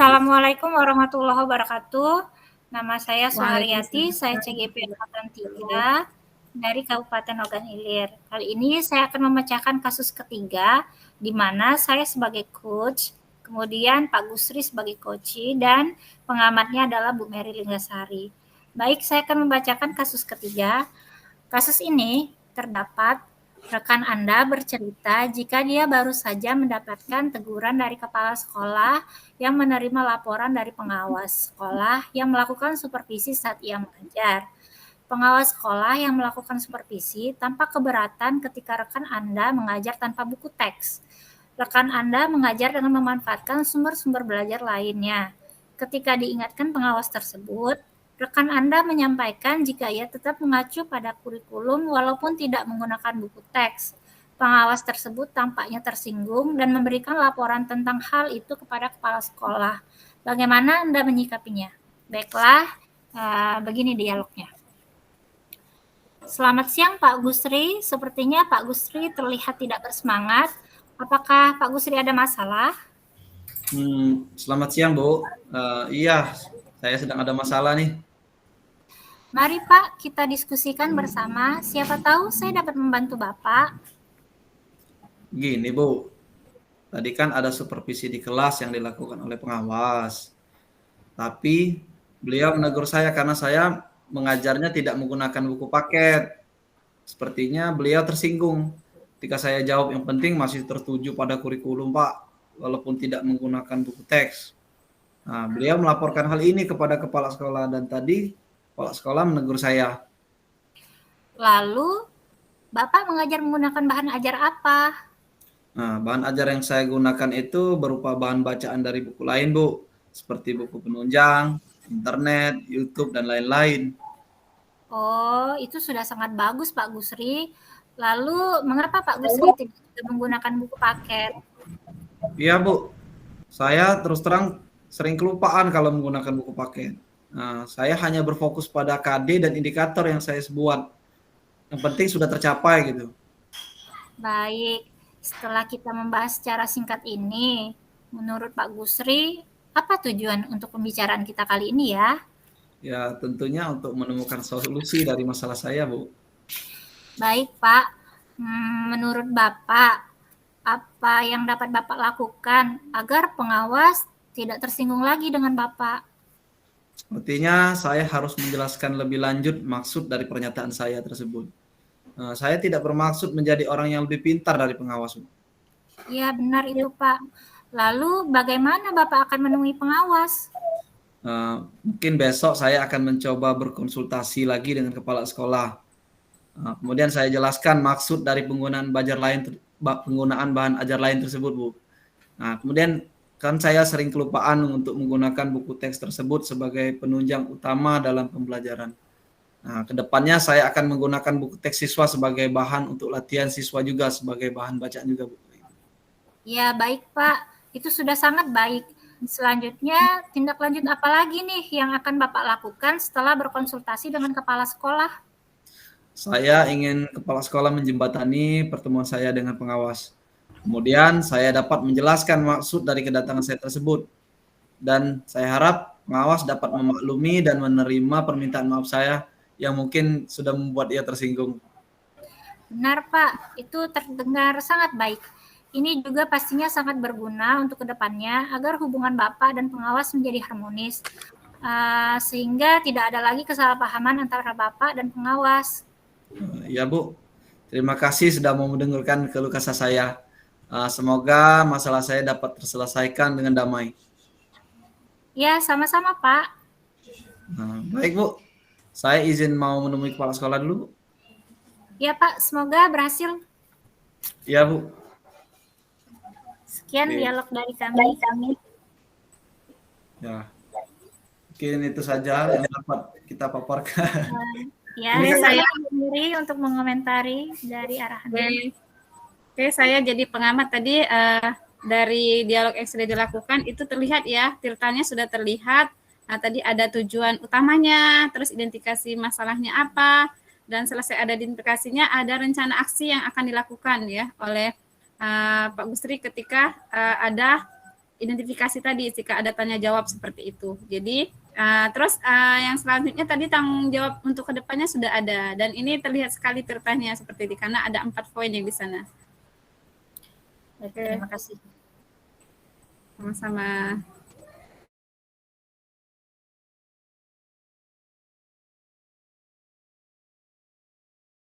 Assalamualaikum warahmatullahi wabarakatuh. Nama saya Suharyati, saya Waalaikumsalam. CGP Angkatan 3 dari Kabupaten Ogan Ilir. Kali ini saya akan memecahkan kasus ketiga, di mana saya sebagai coach, kemudian Pak Gusri sebagai coach, dan pengamatnya adalah Bu Mary Linggasari. Baik, saya akan membacakan kasus ketiga. Kasus ini terdapat rekan Anda bercerita jika dia baru saja mendapatkan teguran dari kepala sekolah yang menerima laporan dari pengawas sekolah yang melakukan supervisi saat ia mengajar. Pengawas sekolah yang melakukan supervisi tampak keberatan ketika rekan Anda mengajar tanpa buku teks. Rekan Anda mengajar dengan memanfaatkan sumber-sumber belajar lainnya. Ketika diingatkan pengawas tersebut, rekan Anda menyampaikan jika ia tetap mengacu pada kurikulum walaupun tidak menggunakan buku teks. Pengawas tersebut tampaknya tersinggung dan memberikan laporan tentang hal itu kepada kepala sekolah. Bagaimana Anda menyikapinya? Baiklah, begini dialognya. Selamat siang Pak Gusri, sepertinya Pak Gusri terlihat tidak bersemangat. Apakah Pak Gusri ada masalah? Selamat siang, Bu. Iya, saya sedang ada masalah nih. Mari Pak, kita diskusikan bersama. Siapa tahu saya dapat membantu Bapak. Gini, Bu. Tadi kan ada supervisi di kelas yang dilakukan oleh pengawas. Tapi beliau menegur saya karena saya mengajarnya tidak menggunakan buku paket. Sepertinya beliau tersinggung ketika saya jawab yang penting masih tertuju pada kurikulum, Pak, walaupun tidak menggunakan buku teks. Nah, beliau melaporkan hal ini kepada kepala sekolah dan tadi kepala sekolah menegur saya. Lalu, Bapak mengajar menggunakan bahan ajar apa? Nah, bahan ajar yang saya gunakan itu berupa bahan bacaan dari buku lain, Bu. Seperti buku penunjang, internet, YouTube, dan lain-lain. Oh, itu sudah sangat bagus Pak Gusri. Lalu, mengapa Pak Gusri tidak menggunakan buku paket? Iya, Bu. Saya terus terang sering kelupaan kalau menggunakan buku paket. Nah, saya hanya berfokus pada KD dan indikator yang saya buat. Yang penting sudah tercapai gitu. Baik, setelah kita membahas secara singkat ini, menurut Pak Gusri, apa tujuan untuk pembicaraan kita kali ini ya? Ya, tentunya untuk menemukan solusi dari masalah saya, Bu. Baik, Pak. Menurut Bapak, apa yang dapat Bapak lakukan agar pengawas tidak tersinggung lagi dengan Bapak? Sepertinya saya harus menjelaskan lebih lanjut maksud dari pernyataan saya tersebut. Saya tidak bermaksud menjadi orang yang lebih pintar dari pengawas, Bu. Ya, benar itu, Pak. Lalu, bagaimana Bapak akan menemui pengawas? Mungkin besok saya akan mencoba berkonsultasi lagi dengan kepala sekolah. Kemudian saya jelaskan maksud dari penggunaan bahan ajar lain tersebut, Bu. Nah, kemudian kan saya sering kelupaan untuk menggunakan buku teks tersebut sebagai penunjang utama dalam pembelajaran. Nah, kedepannya saya akan menggunakan buku teks siswa sebagai bahan untuk latihan siswa juga sebagai bahan bacaan juga, Bu. Ya, baik, Pak. Itu sudah sangat baik. Selanjutnya, tindak lanjut apa lagi nih yang akan Bapak lakukan setelah berkonsultasi dengan kepala sekolah? Saya ingin kepala sekolah menjembatani pertemuan saya dengan pengawas. Kemudian saya dapat menjelaskan maksud dari kedatangan saya tersebut. Dan saya harap pengawas dapat memaklumi dan menerima permintaan maaf saya yang mungkin sudah membuat ia tersinggung. Benar, Pak. Itu terdengar sangat baik. Ini juga pastinya sangat berguna untuk kedepannya agar hubungan Bapak dan pengawas menjadi harmonis, sehingga tidak ada lagi kesalahpahaman antara Bapak dan pengawas. Ya, Bu. Terima kasih sudah mau mendengarkan keluh kesah saya. Semoga masalah saya dapat terselesaikan dengan damai. Ya, sama-sama, Pak. Baik, Bu. Saya izin mau menemui kepala sekolah dulu, Bu. Ya, Pak. Semoga berhasil. Ya, Bu. Sekian dialog dari kami. Ya. Mungkin itu saja yang dapat kita paparkan. Ya, saya sendiri untuk mengomentari dari arahan. Oke, saya jadi pengamat tadi dari dialog yang sudah dilakukan itu terlihat ya, tiltanya sudah terlihat. Nah, tadi ada tujuan utamanya, terus identifikasi masalahnya apa, dan selesai ada identifikasinya, ada rencana aksi yang akan dilakukan ya oleh Pak Gusri ketika ada identifikasi tadi jika ada tanya jawab seperti itu. Jadi terus yang selanjutnya tadi tanggung jawab untuk kedepannya sudah ada, dan ini terlihat sekali tirtanya seperti ini karena ada 4 poin yang di sana. Terima kasih. Sama-sama.